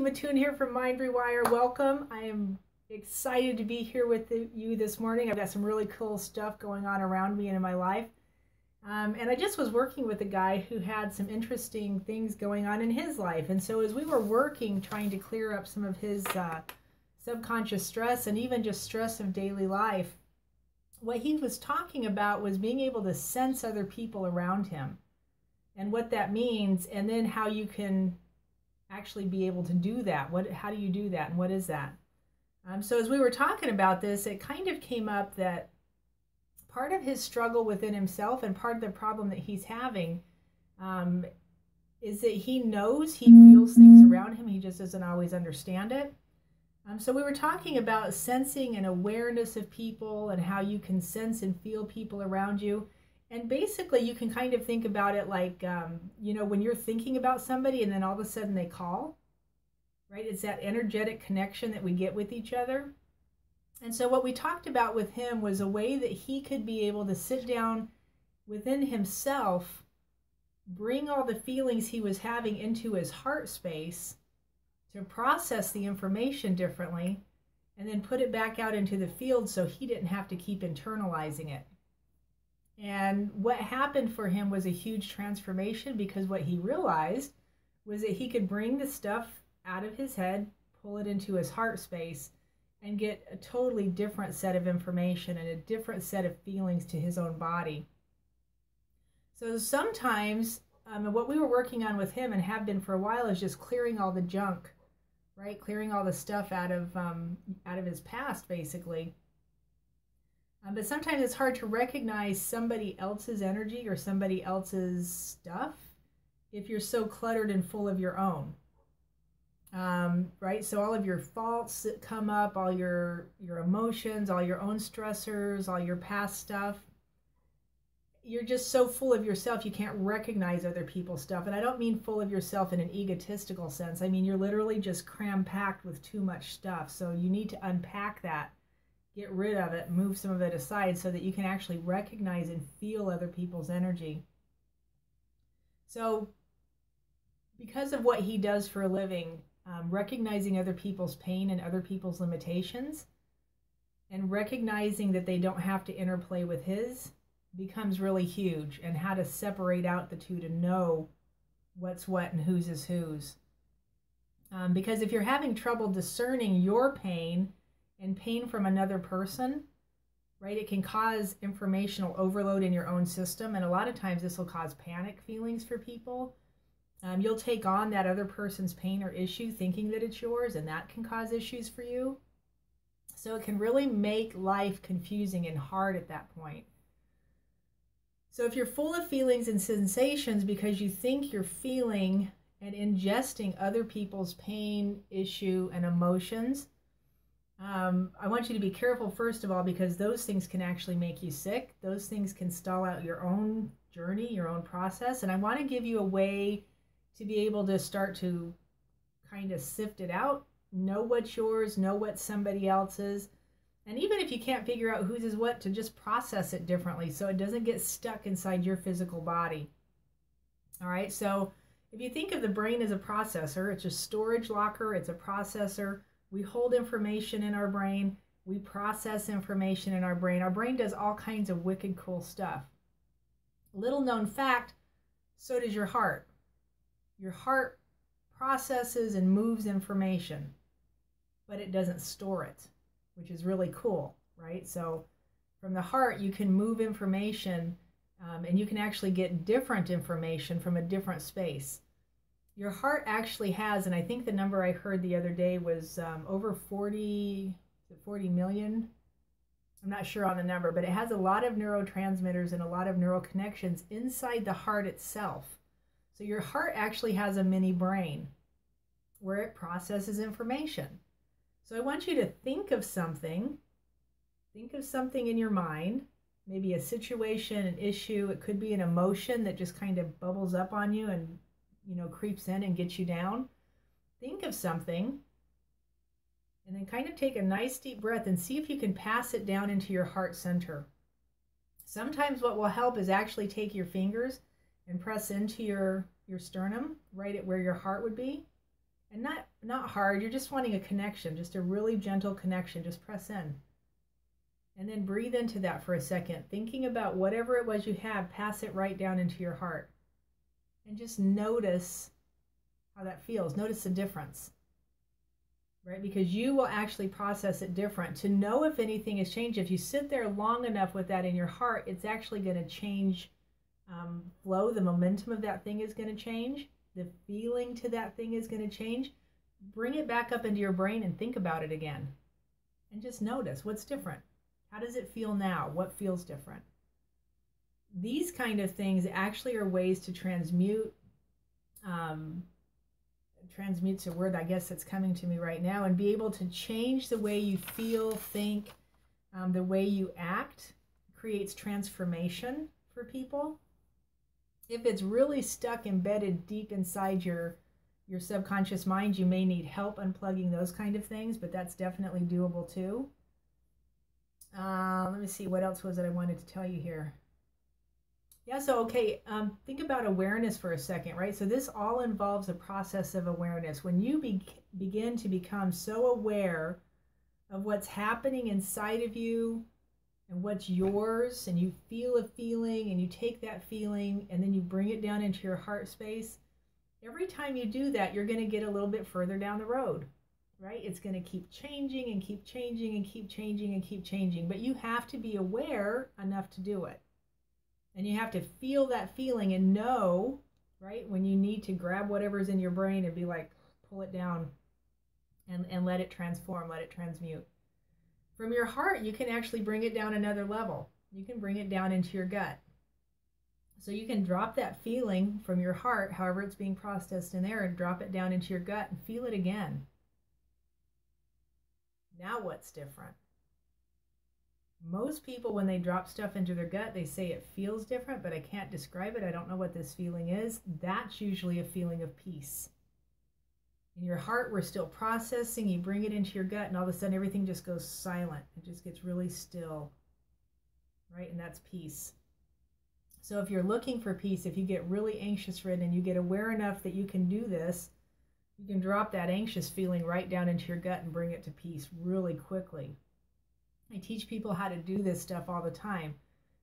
Mattoon here from Mind Rewire. Welcome. I am excited to be here with you this morning. I've got some really cool stuff going on around me and in my life. And I just was working with a guy who had some interesting things going on in his life. And so as we were working, trying to clear up some of his subconscious stress and even just stress of daily life, what he was talking about was being able to sense other people around him and what that means, and then how you can actually be able to do that. How do you do that, and what is that? So as we were talking about this, it kind of came up that part of his struggle within himself and part of the problem that he's having is that he knows, he feels things around him, he just doesn't always understand it. So we were talking about sensing and awareness of people and how you can sense and feel people around you. And basically, you can kind of think about it like, when you're thinking about somebody and then all of a sudden they call, right? It's that energetic connection that we get with each other. And so what we talked about with him was a way that he could be able to sit down within himself, bring all the feelings he was having into his heart space to process the information differently, and then put it back out into the field so he didn't have to keep internalizing it. And what happened for him was a huge transformation, because what he realized was that he could bring the stuff out of his head, pull it into his heart space, and get a totally different set of information and a different set of feelings to his own body. So sometimes, what we were working on with him and have been for a while is just clearing all the junk, right? Clearing all the stuff out of his past, basically. But sometimes it's hard to recognize somebody else's energy or somebody else's stuff if you're so cluttered and full of your own. Right? So all of your faults that come up, all your emotions, all your own stressors, all your past stuff, you're just so full of yourself you can't recognize other people's stuff. And I don't mean full of yourself in an egotistical sense. I mean you're literally just cram-packed with too much stuff. So you need to unpack that. Get rid of it, move some of it aside so that you can actually recognize and feel other people's energy. So because of what he does for a living, recognizing other people's pain and other people's limitations, and recognizing that they don't have to interplay with his, becomes really huge, and how to separate out the two to know what's what and whose is whose. Because if you're having trouble discerning your pain and pain from another person, right, it can cause informational overload in your own system. And a lot of times this will cause panic feelings for people. You'll take on that other person's pain or issue thinking that it's yours, and that can cause issues for you. So it can really make life confusing and hard at that point. So if you're full of feelings and sensations because you think you're feeling and ingesting other people's pain, issue, and emotions, I want you to be careful, first of all, because those things can actually make you sick. Those things can stall out your own journey, your own process. And I want to give you a way to be able to start to kind of sift it out, know what's yours, know what somebody else's. And even if you can't figure out whose is what, to just process it differently so it doesn't get stuck inside your physical body. All right, so if you think of the brain as a processor, it's a storage locker, it's a processor. We hold information in our brain. We process information in our brain. Our brain does all kinds of wicked cool stuff. Little known fact, so does your heart. Your heart processes and moves information, but it doesn't store it, which is really cool, right? So from the heart, you can move information, and you can actually get different information from a different space. Your heart actually has, and I think the number I heard the other day was over 40 million. I'm not sure on the number, but it has a lot of neurotransmitters and a lot of neural connections inside the heart itself. So your heart actually has a mini brain where it processes information. So I want you to think of something in your mind, maybe a situation, an issue. It could be an emotion that just kind of bubbles up on you and creeps in and gets you down. Think of something and then kind of take a nice deep breath and see if you can pass it down into your heart center. Sometimes what will help is actually take your fingers and press into your sternum, right at where your heart would be, And not hard, you're just wanting a connection, just a really gentle connection. Just press in. And then breathe into that for a second, thinking about whatever it was you have, pass it right down into your heart. And just notice how that feels. Notice the difference, right? Because you will actually process it different. To know if anything has changed, if you sit there long enough with that in your heart, it's actually going to change flow. The momentum of that thing is going to change. The feeling to that thing is going to change. Bring it back up into your brain and think about it again. And just notice what's different. How does it feel now? What feels different? These kind of things actually are ways to transmute. Transmute's a word, I guess, that's coming to me right now, and be able to change the way you feel, think, the way you act. Creates transformation for people. If it's really stuck, embedded deep inside your subconscious mind, you may need help unplugging those kind of things, but that's definitely doable too. Let me see, what else was it I wanted to tell you here? Yeah, so okay, think about awareness for a second, right? So this all involves a process of awareness. When you begin to become so aware of what's happening inside of you and what's yours, and you feel a feeling and you take that feeling and then you bring it down into your heart space, every time you do that, you're going to get a little bit further down the road, right? It's going to keep changing and keep changing and keep changing and keep changing, but you have to be aware enough to do it. And you have to feel that feeling and know, right, when you need to grab whatever's in your brain and be like, pull it down and let it transform, let it transmute. From your heart, you can actually bring it down another level. You can bring it down into your gut. So you can drop that feeling from your heart, however it's being processed in there, and drop it down into your gut and feel it again. Now what's different? Most people, when they drop stuff into their gut, they say it feels different, but I can't describe it. I don't know what this feeling is. That's usually a feeling of peace. In your heart, we're still processing. You bring it into your gut, and all of a sudden, everything just goes silent. It just gets really still, right? And that's peace. So if you're looking for peace, if you get really anxious-ridden and you get aware enough that you can do this, you can drop that anxious feeling right down into your gut and bring it to peace really quickly. I teach people how to do this stuff all the time.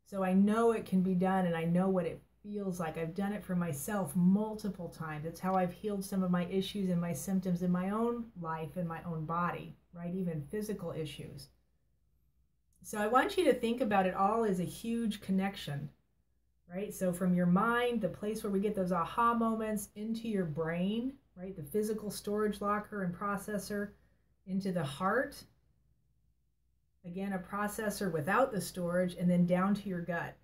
So I know it can be done, and I know what it feels like. I've done it for myself multiple times. It's how I've healed some of my issues and my symptoms in my own life and my own body, right? Even physical issues. So I want you to think about it all as a huge connection, right? So from your mind, the place where we get those aha moments, into your brain, right? The physical storage locker and processor, into the heart. Again, a processor without the storage, and then down to your gut.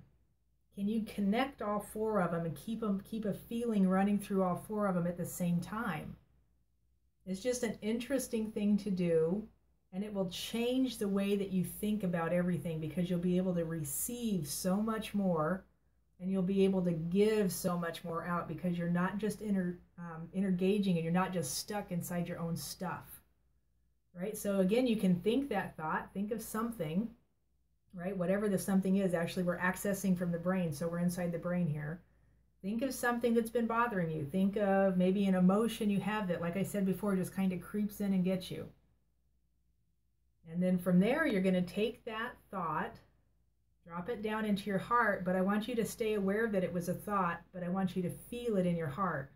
Can you connect all four of them and keep a feeling running through all four of them at the same time? It's just an interesting thing to do, and it will change the way that you think about everything, because you'll be able to receive so much more, and you'll be able to give so much more out, because you're not just intergaging, and you're not just stuck inside your own stuff. Right? So again, you can think that thought, think of something, right? Whatever the something is, actually we're accessing from the brain, so we're inside the brain here. Think of something that's been bothering you. Think of maybe an emotion you have that, like I said before, just kind of creeps in and gets you. And then from there, you're going to take that thought, drop it down into your heart, but I want you to stay aware that it was a thought, but I want you to feel it in your heart.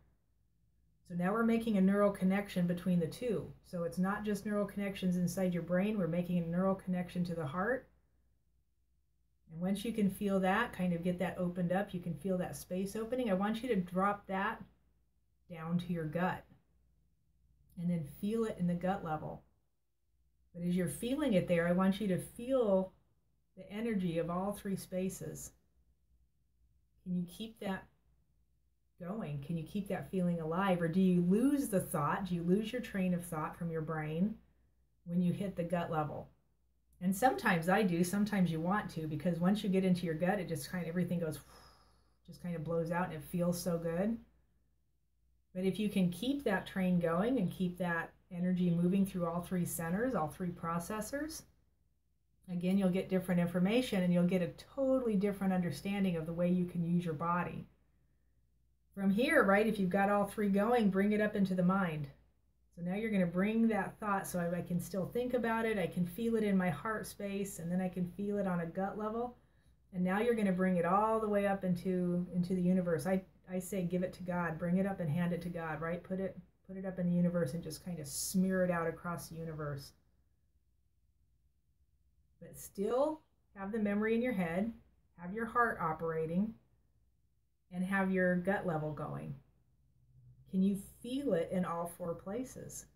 So now we're making a neural connection between the two. So it's not just neural connections inside your brain, we're making a neural connection to the heart. And once you can feel that, kind of get that opened up, you can feel that space opening, I want you to drop that down to your gut. And then feel it in the gut level. But as you're feeling it there, I want you to feel the energy of all three spaces. Can you keep that going? Can you keep that feeling alive? Or do you lose the thought? Do you lose your train of thought from your brain when you hit the gut level? And sometimes I do, sometimes you want to, because once you get into your gut, it just kind of, everything goes, just kind of blows out, and it feels so good. But if you can keep that train going and keep that energy moving through all three centers, all three processors, again, you'll get different information, and you'll get a totally different understanding of the way you can use your body. From here, right, if you've got all three going, bring it up into the mind. So now you're going to bring that thought so I can still think about it. I can feel it in my heart space, and then I can feel it on a gut level. And now you're going to bring it all the way up into the universe. I say give it to God. Bring it up and hand it to God, right? Put it up in the universe and just kind of smear it out across the universe. But still have the memory in your head, have your heart operating, and have your gut level going. Can you feel it in all four places?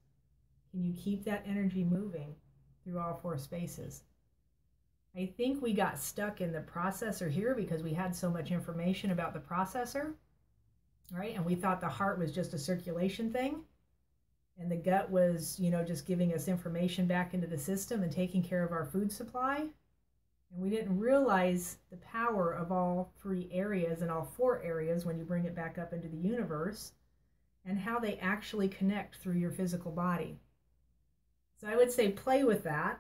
Can you keep that energy moving through all four spaces? I think we got stuck in the processor here because we had so much information about the processor, right? And we thought the heart was just a circulation thing, and the gut was, just giving us information back into the system and taking care of our food supply. And we didn't realize the power of all three areas and all four areas when you bring it back up into the universe, and how they actually connect through your physical body. So I would say play with that.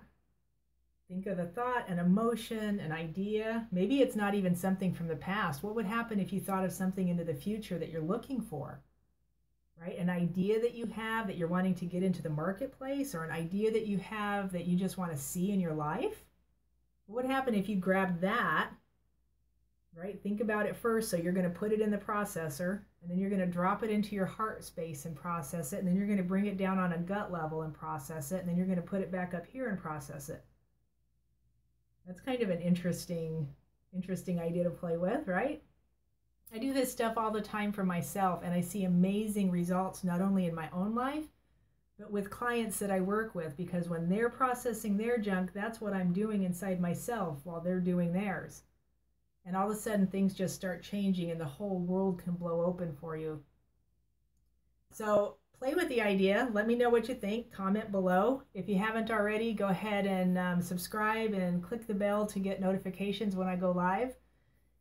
Think of a thought, an emotion, an idea. Maybe it's not even something from the past. What would happen if you thought of something into the future that you're looking for, right? An idea that you have that you're wanting to get into the marketplace, or an idea that you have that you just want to see in your life. What would happen if you grabbed that, right? Think about it first. So you're going to put it in the processor, and then you're going to drop it into your heart space and process it. And then you're going to bring it down on a gut level and process it. And then you're going to put it back up here and process it. That's kind of an interesting idea to play with, right? I do this stuff all the time for myself, and I see amazing results not only in my own life, but with clients that I work with, because when they're processing their junk, that's what I'm doing inside myself while they're doing theirs. And all of a sudden things just start changing and the whole world can blow open for you. So play with the idea. Let me know what you think. Comment below. If you haven't already, go ahead and subscribe and click the bell to get notifications when I go live.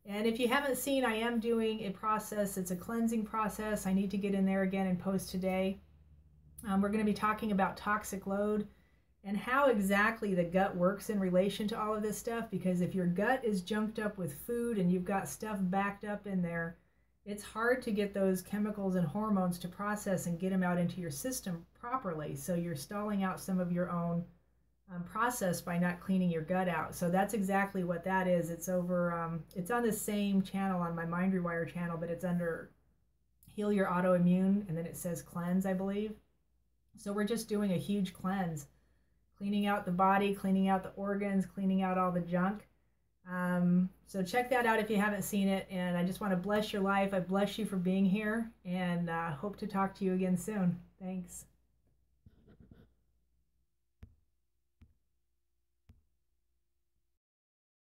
And if you haven't seen, I am doing a process. It's a cleansing process. I need to get in there again and post today. We're going to be talking about toxic load and how exactly the gut works in relation to all of this stuff. Because if your gut is junked up with food and you've got stuff backed up in there, it's hard to get those chemicals and hormones to process and get them out into your system properly. So you're stalling out some of your own process by not cleaning your gut out. So that's exactly what that is. It's over, it's on the same channel, on my Mind Rewire channel, but it's under Heal Your Autoimmune, and then it says Cleanse, I believe. So we're just doing a huge cleanse, cleaning out the body, cleaning out the organs, cleaning out all the junk. So check that out if you haven't seen it. And I just want to bless your life. I bless you for being here, and hope to talk to you again soon. Thanks.